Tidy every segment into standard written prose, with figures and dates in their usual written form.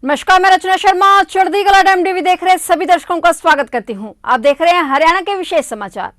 नमस्कार, मैं रचना शर्मा चढ़ती कला टाइम टीवी देख रहे सभी दर्शकों का स्वागत करती हूं। आप देख रहे हैं हरियाणा के विशेष समाचार।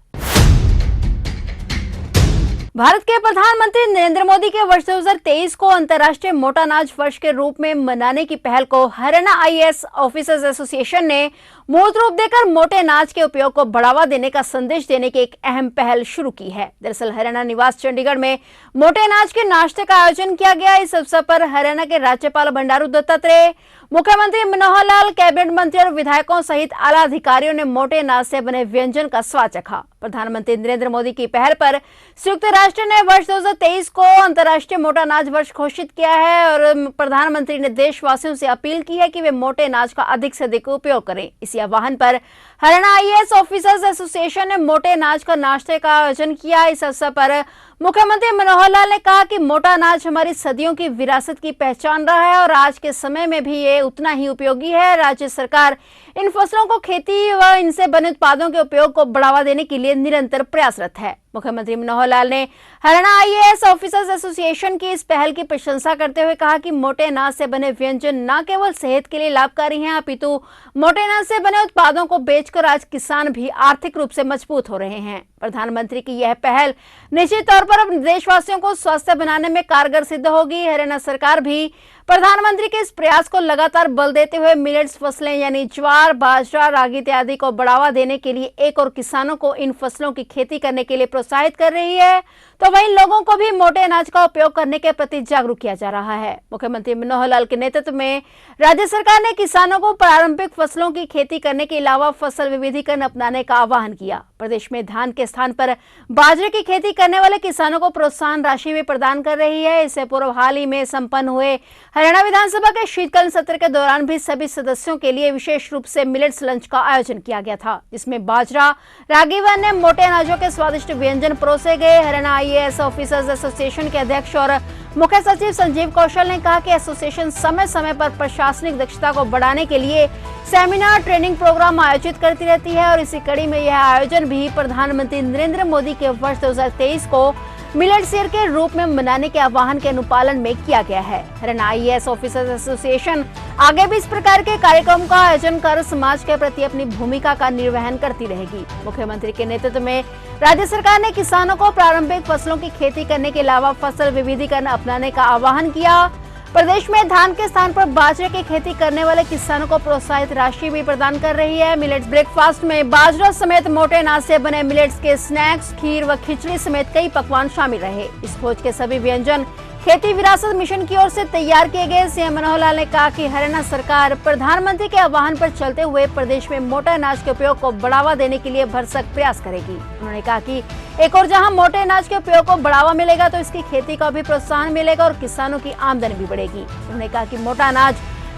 भारत के प्रधानमंत्री नरेंद्र मोदी के वर्ष 2023 को अंतर्राष्ट्रीय मोटा अनाज वर्ष के रूप में मनाने की पहल को हरियाणा आईएएस ऑफिसर्स एसोसिएशन ने मूर्त रूप देकर मोटे अनाज के उपयोग को बढ़ावा देने का संदेश देने की एक अहम पहल शुरू की है। दरअसल हरियाणा निवास चंडीगढ़ में मोटे अनाज के नाश्ते का आयोजन किया गया। इस अवसर पर हरियाणा के राज्यपाल बंडारू दत्तात्रेय, मुख्यमंत्री मनोहर लाल, कैबिनेट मंत्री और विधायकों सहित आला अधिकारियों ने मोटे अनाज से बने व्यंजन का स्वाद चखा। प्रधानमंत्री नरेंद्र मोदी की पहल पर संयुक्त राष्ट्र ने वर्ष 2023 को अंतर्राष्ट्रीय मोटा अनाज वर्ष घोषित किया है और प्रधानमंत्री ने देशवासियों से अपील की है कि वे मोटे अनाज का अधिक से अधिक उपयोग करें। इसी आह्वान पर हरियाणा आईएएस ऑफिसर्स एसोसिएशन ने मोटे अनाज का नाश्ते का आयोजन किया। इस अवसर पर मुख्यमंत्री मनोहर लाल ने कहा कि मोटा अनाज हमारी सदियों की विरासत की पहचान रहा है और आज के समय में भी ये उतना ही उपयोगी है। राज्य सरकार इन फसलों को खेती व इनसे बने उत्पादों के उपयोग को बढ़ावा देने के लिए निरंतर प्रयासरत है। मुख्यमंत्री मनोहर लाल ने हरियाणा आईएएस ऑफिसर्स एसोसिएशन की इस पहल की प्रशंसा करते हुए कहा कि मोटे अनाज से बने व्यंजन न केवल सेहत के लिए लाभकारी हैं, अपितु मोटे अनाज से बने उत्पादों को बेचकर आज किसान भी आर्थिक रूप से मजबूत हो रहे हैं। प्रधानमंत्री की यह पहल निश्चित तौर पर अपने देशवासियों को स्वस्थ बनाने में कारगर सिद्ध होगी। हरियाणा सरकार भी प्रधानमंत्री के इस प्रयास को लगातार बल देते हुए मिलेट्स फसलें यानी ज्वार, बाजरा, रागी इत्यादि को बढ़ावा देने के लिए एक और किसानों को इन फसलों की खेती करने के लिए प्रोत्साहित कर रही है, तो वहीं लोगों को भी मोटे अनाज का उपयोग करने के प्रति जागरूक किया जा रहा है। मुख्यमंत्री मनोहर लाल के नेतृत्व में राज्य सरकार ने किसानों को पारंपरिक फसलों की खेती करने के अलावा फसल विविधीकरण अपनाने का आह्वान किया। प्रदेश में धान के स्थान पर बाजरे की खेती करने वाले किसानों को प्रोत्साहन राशि भी प्रदान कर रही है। इससे पूर्व हाल ही में संपन्न हुए हरियाणा विधानसभा के शीतकालीन सत्र के दौरान भी सभी सदस्यों के लिए विशेष रूप से मिलेट्स लंच का आयोजन किया गया था, जिसमें बाजरा, रागी व अन्य मोटे अनाजों के स्वादिष्ट व्यंजन परोसे गए। हरियाणा आईएएस ऑफिसर्स एसोसिएशन के अध्यक्ष और मुख्य सचिव संजीव कौशल ने कहा कि एसोसिएशन समय समय पर प्रशासनिक दक्षता को बढ़ाने के लिए सेमिनार, ट्रेनिंग प्रोग्राम आयोजित करती रहती है और इसी कड़ी में यह आयोजन भी प्रधानमंत्री नरेंद्र मोदी के वर्ष 2023 को मिलेट्स ईयर के रूप में मनाने के आह्वान के अनुपालन में किया गया है। हरियाणा आईएएस ऑफिसर्स एसोसिएशन आगे भी इस प्रकार के कार्यक्रम का आयोजन कर समाज के प्रति अपनी भूमिका का निर्वहन करती रहेगी। मुख्यमंत्री के नेतृत्व में राज्य सरकार ने किसानों को पारंपरिक फसलों की खेती करने के अलावा फसल विविधीकरण अपनाने का आह्वान किया। प्रदेश में धान के स्थान पर बाजरे की खेती करने वाले किसानों को प्रोत्साहित राशि भी प्रदान कर रही है। मिलेट्स ब्रेकफास्ट में बाजरा समेत मोटे अनाज से बने मिलेट्स के स्नैक्स, खीर व खिचड़ी समेत कई पकवान शामिल रहे। इस भोज के सभी व्यंजन खेती विरासत मिशन की ओर से तैयार किए गए। सीएम मनोहर लाल ने कहा कि हरियाणा सरकार प्रधानमंत्री के आह्वान पर चलते हुए प्रदेश में मोटे अनाज के उपयोग को बढ़ावा देने के लिए भरसक प्रयास करेगी। उन्होंने कहा कि एक और जहां मोटे अनाज के उपयोग को बढ़ावा मिलेगा तो इसकी खेती का भी प्रोत्साहन मिलेगा और किसानों की आमदनी भी बढ़ेगी। उन्होंने कहा कि मोटा अनाज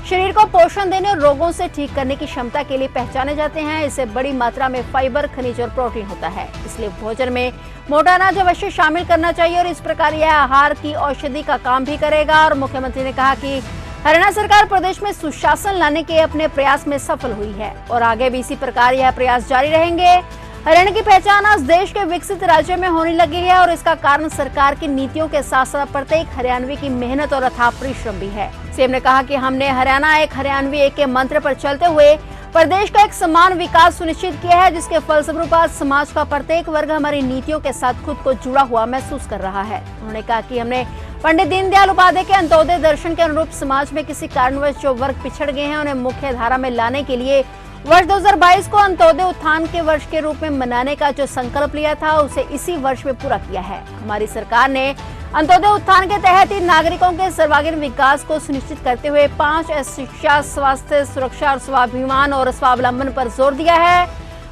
शरीर को पोषण देने और रोगों से ठीक करने की क्षमता के लिए पहचाने जाते हैं। इससे बड़ी मात्रा में फाइबर, खनिज और प्रोटीन होता है, इसलिए भोजन में मोटा अनाज अवश्य शामिल करना चाहिए और इस प्रकार यह आहार की औषधि का काम भी करेगा। और मुख्यमंत्री ने कहा कि हरियाणा सरकार प्रदेश में सुशासन लाने के अपने प्रयास में सफल हुई है और आगे भी इसी प्रकार यह प्रयास जारी रहेंगे। हरियाणा की पहचान आज देश के विकसित राज्यों में होने लगी है और इसका कारण सरकार की नीतियों के साथ साथ प्रत्येक हरियाणवी की मेहनत और अथाह परिश्रम भी है। सीएम ने कहा कि हमने हरियाणा एक हरियाणवी एक के मंत्र पर चलते हुए प्रदेश का एक समान विकास सुनिश्चित किया है, जिसके फलस्वरूप आज समाज का प्रत्येक वर्ग हमारी नीतियों के साथ खुद को जुड़ा हुआ महसूस कर रहा है। उन्होंने कहा कि हमने पंडित दीनदयाल उपाध्याय के अंत्योदय दर्शन के अनुरूप समाज में किसी कारणवश जो वर्ग पिछड़ गए हैं उन्हें मुख्य धारा में लाने के लिए वर्ष 2022 को अंत्योदय उत्थान के वर्ष के रूप में मनाने का जो संकल्प लिया था उसे इसी वर्ष में पूरा किया है। हमारी सरकार ने अंत्योदय उत्थान के तहत ही नागरिकों के सर्वांगीण विकास को सुनिश्चित करते हुए 5 शिक्षा, स्वास्थ्य, सुरक्षा और स्वाभिमान और स्वावलंबन पर जोर दिया है।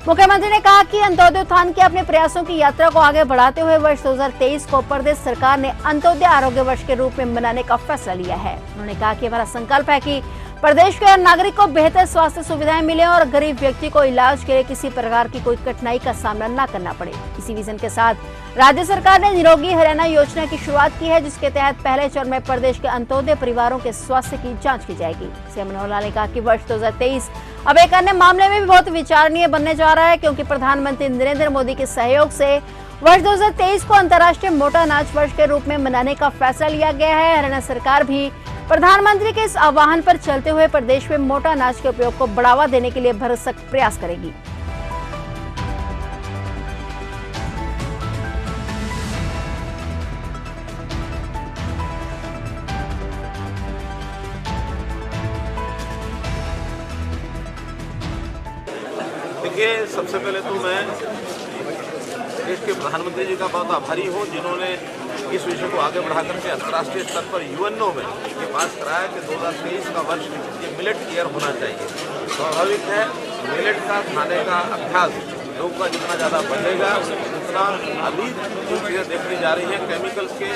मुख्यमंत्री ने कहा कि अंत्योदय उत्थान के अपने प्रयासों की यात्रा को आगे बढ़ाते हुए वर्ष 2023 को प्रदेश सरकार ने अंत्योदय आरोग्य वर्ष के रूप में मनाने का फैसला लिया है। उन्होंने कहा कि हमारा संकल्प है कि प्रदेश के हर नागरिक को बेहतर स्वास्थ्य सुविधाएं मिले और गरीब व्यक्ति को इलाज के लिए किसी प्रकार की कोई कठिनाई का सामना न करना पड़े। इसी विजन के साथ राज्य सरकार ने निरोगी हरियाणा योजना की शुरुआत की है, जिसके तहत पहले चरण में प्रदेश के अंत्योदय परिवारों के स्वास्थ्य की जांच की जाएगी। सीएम मनोहर लाल ने कहा कि वर्ष 2023 अब एक अन्य मामले में भी बहुत विचारणीय बनने जा रहा है, क्योंकि प्रधानमंत्री नरेंद्र मोदी के सहयोग से वर्ष 2023 को अंतर्राष्ट्रीय मोटा अनाज वर्ष के रूप में मनाने का फैसला लिया गया है। हरियाणा सरकार भी प्रधानमंत्री के इस आह्वान पर चलते हुए प्रदेश में मोटा अनाज के उपयोग को बढ़ावा देने के लिए भरसक प्रयास करेगी। देखिए, सबसे पहले तो मैं देश के प्रधानमंत्री जी का बहुत आभारी हूँ, जिन्होंने इस विषय को आगे बढ़ा करके अंतर्राष्ट्रीय स्तर पर यूएनओ में ये पास कराया कि 2023 का वर्ष ये मिलेट ईयर होना चाहिए। स्वाभाविक है, मिलेट का खाने का अभ्यास लोगों का जितना ज़्यादा बढ़ेगा उतना अभी जो चीज़ें देखने जा रही हैं, केमिकल्स के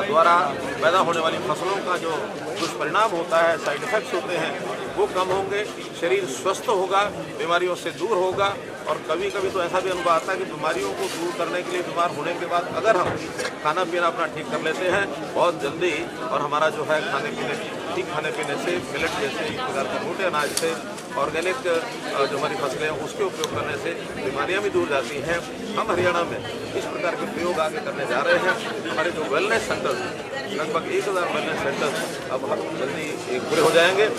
द्वारा पैदा होने वाली फसलों का जो दुष्परिणाम होता है, साइड इफेक्ट्स होते हैं, वो कम होंगे, शरीर स्वस्थ होगा, बीमारियों से दूर होगा। और कभी कभी तो ऐसा भी अनुभव आता है कि बीमारियों को दूर करने के लिए, बीमार होने के बाद अगर हम खाना पीना अपना ठीक कर लेते हैं बहुत जल्दी, और हमारा जो है खाने पीने ठीक खाने पीने से, मिलेट जैसे एक प्रकार के मोटे अनाज से, ऑर्गेनिक जो हमारी फसलें हैं उसके उपयोग करने से बीमारियां भी दूर जाती हैं। हम हरियाणा में इस प्रकार के प्रयोग आगे करने जा रहे हैं। हमारे जो वेलनेस सेंटर्स, लगभग 1000 वेलनेस सेंटर्स अब जल्दी पूरे हो जाएंगे।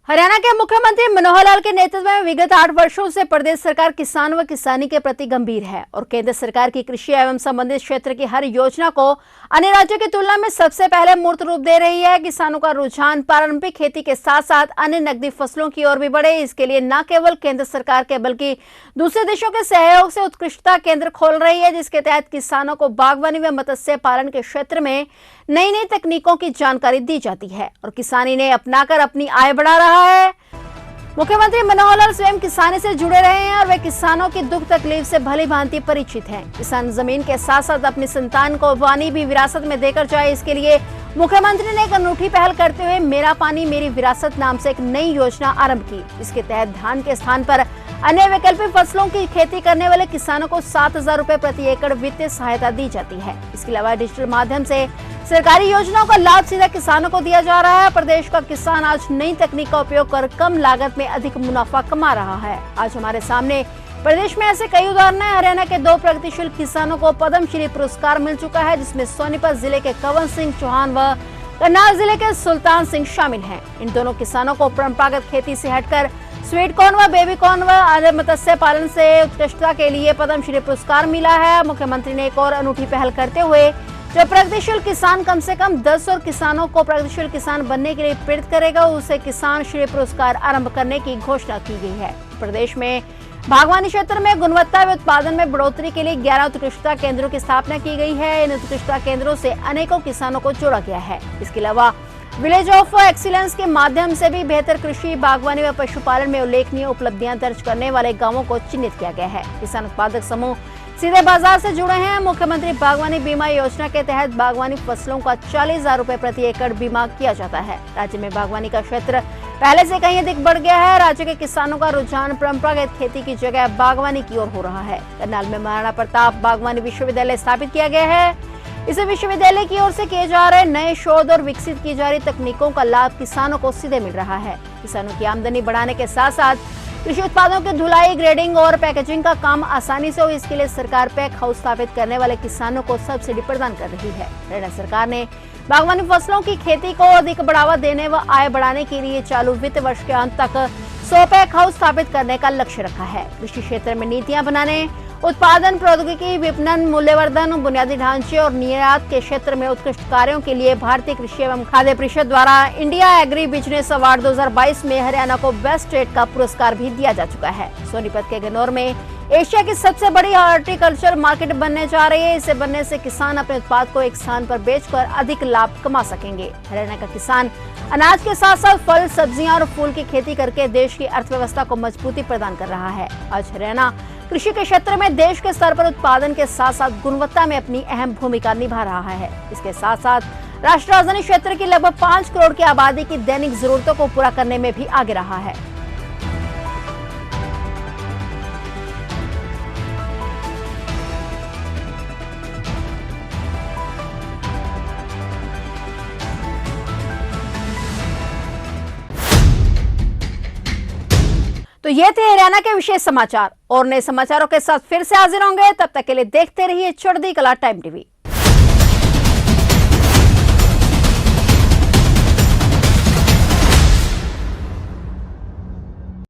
हरियाणा के मुख्यमंत्री मनोहर लाल के नेतृत्व में विगत 8 वर्षों से प्रदेश सरकार किसान व किसानी के प्रति गंभीर है और केंद्र सरकार की कृषि एवं संबंधित क्षेत्र की हर योजना को अन्य राज्यों की तुलना में सबसे पहले मूर्त रूप दे रही है। किसानों का रुझान पारंपरिक खेती के साथ साथ अन्य नकदी फसलों की ओर भी बढ़े, इसके लिए न केवल केंद्र सरकार के बल्कि दूसरे देशों के सहयोग से उत्कृष्टता केंद्र खोल रही है, जिसके तहत किसानों को बागवानी व मत्स्य पालन के क्षेत्र में नई नई तकनीकों की जानकारी दी जाती है और किसानी ने अपनाकर अपनी आय बढ़ा रहा है। मुख्यमंत्री मनोहर लाल स्वयं किसानी से जुड़े रहे हैं और वे किसानों की दुख तकलीफ से भली भांति परिचित हैं। किसान जमीन के साथ साथ अपनी संतान को पानी भी विरासत में देकर जाए, इसके लिए मुख्यमंत्री ने एक अनूठी पहल करते हुए मेरा पानी मेरी विरासत नाम से एक नई योजना आरंभ की। इसके तहत धान के स्थान पर अन्य वैकल्पिक फसलों की खेती करने वाले किसानों को 7,000 रुपए प्रति एकड़ वित्तीय सहायता दी जाती है। इसके अलावा डिजिटल माध्यम से सरकारी योजनाओं का लाभ सीधा किसानों को दिया जा रहा है। प्रदेश का किसान आज नई तकनीक का उपयोग कर कम लागत में अधिक मुनाफा कमा रहा है। आज हमारे सामने प्रदेश में ऐसे कई उदाहरण हैं। हरियाणा के 2 प्रगतिशील किसानों को पद्मश्री पुरस्कार मिल चुका है, जिसमें सोनीपत जिले के कवन सिंह चौहान व करनाल जिले के सुल्तान सिंह शामिल हैं। इन दोनों किसानों को परंपरागत खेती से हटकर स्वीट कॉर्न व बेबी कॉर्न व अन्य मत्स्य पालन से उत्कृष्टता के लिए पद्मश्री पुरस्कार मिला है। मुख्यमंत्री ने एक और अनूठी पहल करते हुए जो प्रगतिशील किसान कम से कम 10 और किसानों को प्रगतिशील किसान बनने के लिए प्रेरित करेगा, उसे किसान श्री पुरस्कार आरंभ करने की घोषणा की गई है। प्रदेश में बागवानी क्षेत्र में गुणवत्ता व उत्पादन में बढ़ोतरी के लिए 11 उत्कृष्टता केंद्रों की स्थापना की गई है। इन उत्कृष्टता केंद्रों से अनेकों किसानों को जोड़ा गया है। इसके अलावा विलेज ऑफ एक्सीलेंस के माध्यम से भी बेहतर कृषि, बागवानी व पशुपालन में उल्लेखनीय उपलब्धियां दर्ज करने वाले गांवों को चिन्हित किया गया है। किसान उत्पादक समूह सीधे बाजार से जुड़े हैं। मुख्यमंत्री बागवानी बीमा योजना के तहत बागवानी फसलों का 40,000 रुपए प्रति एकड़ बीमा किया जाता है। राज्य में बागवानी का क्षेत्र पहले से कहीं अधिक बढ़ गया है। राज्य के किसानों का रुझान परंपरागत खेती की जगह बागवानी की ओर हो रहा है। करनाल में महाराणा प्रताप बागवानी विश्वविद्यालय स्थापित किया गया है। इस विश्वविद्यालय की ओर से किए जा रहे नए शोध और विकसित की जा रही तकनीकों का लाभ किसानों को सीधे मिल रहा है। किसानों की आमदनी बढ़ाने के साथ साथ कृषि उत्पादों की धुलाई, ग्रेडिंग और पैकेजिंग का काम आसानी से हो, इसके लिए सरकार पैक हाउस स्थापित करने वाले किसानों को सब्सिडी प्रदान कर रही है। हरियाणा सरकार ने बागवानी फसलों की खेती को अधिक बढ़ावा देने व आय बढ़ाने के लिए चालू वित्त वर्ष के अंत तक 100 पैक हाउस स्थापित करने का लक्ष्य रखा है। कृषि क्षेत्र में नीतियां बनाने, उत्पादन, प्रौद्योगिकी, विपणन, मूल्यवर्धन, बुनियादी ढांचे और निर्यात के क्षेत्र में उत्कृष्ट कार्यों के लिए भारतीय कृषि एवं खाद्य परिषद द्वारा इंडिया एग्री बिजनेस अवार्ड 2022 में हरियाणा को बेस्ट स्टेट का पुरस्कार भी दिया जा चुका है। सोनीपत के गन्नौर में एशिया की सबसे बड़ी हॉर्टिकल्चर मार्केट बनने जा रही है। इसे बनने से किसान अपने उत्पाद को एक स्थान पर बेचकर अधिक लाभ कमा सकेंगे। हरियाणा का किसान अनाज के साथ साथ फल, सब्जियां और फूल की खेती करके देश की अर्थव्यवस्था को मजबूती प्रदान कर रहा है। आज हरियाणा कृषि के क्षेत्र में देश के स्तर पर उत्पादन के साथ साथ गुणवत्ता में अपनी अहम भूमिका निभा रहा है। इसके साथ साथ राष्ट्रीय राजधानी क्षेत्र की लगभग 5 करोड़ की आबादी की दैनिक जरूरतों को पूरा करने में भी आगे रहा है। तो ये थे हरियाणा के विशेष समाचार और नए समाचारों के साथ फिर से हाजिर होंगे। तब तक के लिए देखते रहिए चढ़ती कला टाइम टीवी।